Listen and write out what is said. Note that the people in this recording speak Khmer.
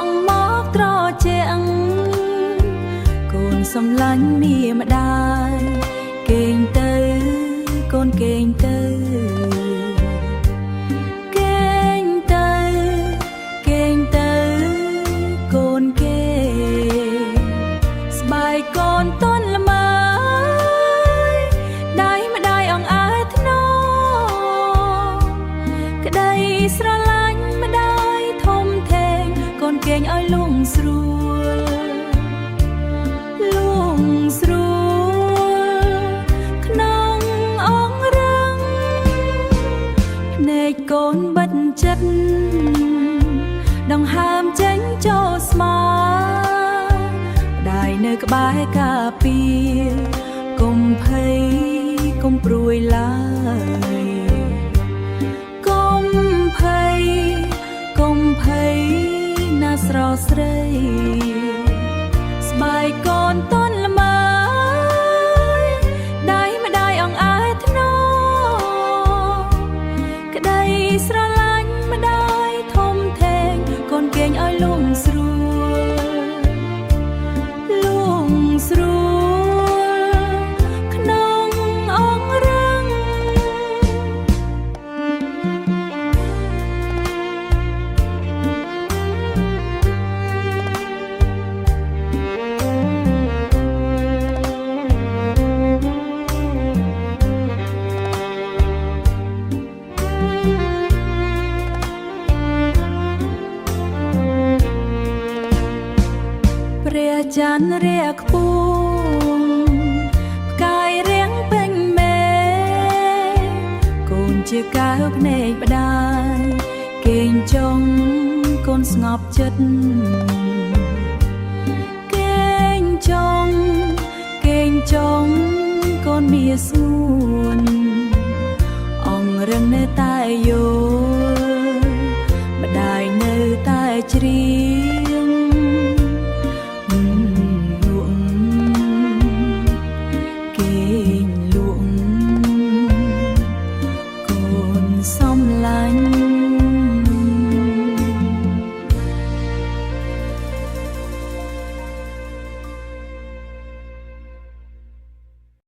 ងមកត្រជាងកូនសំឡាញ់មាម្ដាយកេងទៅកូនកេងទៅកេងទៅកេងទៅកូនកេស្បែកកូនតន់ល្មើដៃម្ដាយអងអើធ្នោក្ដីស្រឡាញ់ម្ដាយធំធេងកូនកេងឲ្យលងស្រួលលងស្រួលក្នុងអងរឹងភ្នែកកូនបិទចិត្តដង្ហើមចេញចូលស្មាម្ដាយនៅក្បែរការពារកុំភ័យកុំព្រួយឡើយកុំភ័យកុំភ័យណាស្រស់ស្រីស្បែកកូនតន់ល្មើដៃម្ដាយអងអើធ្នោក្ដីស្រឡាញ់ម្ដាយធំធេងកូនកេងឲ្យលងស្រួលលងស្រួលក្នុងអងរឹងព្រះច័ន្ទរះខ្ពស់ផ្កាយរៀងពេញមេកូនជាកៅភ្នែកម្ដាយកេងចុងកូនស្ងប់ចិត្តកេងចុងកេងចុងកូនមានស្ងួនអងរឹងនៅតែយល់ម្ដាយនៅតែជ្រា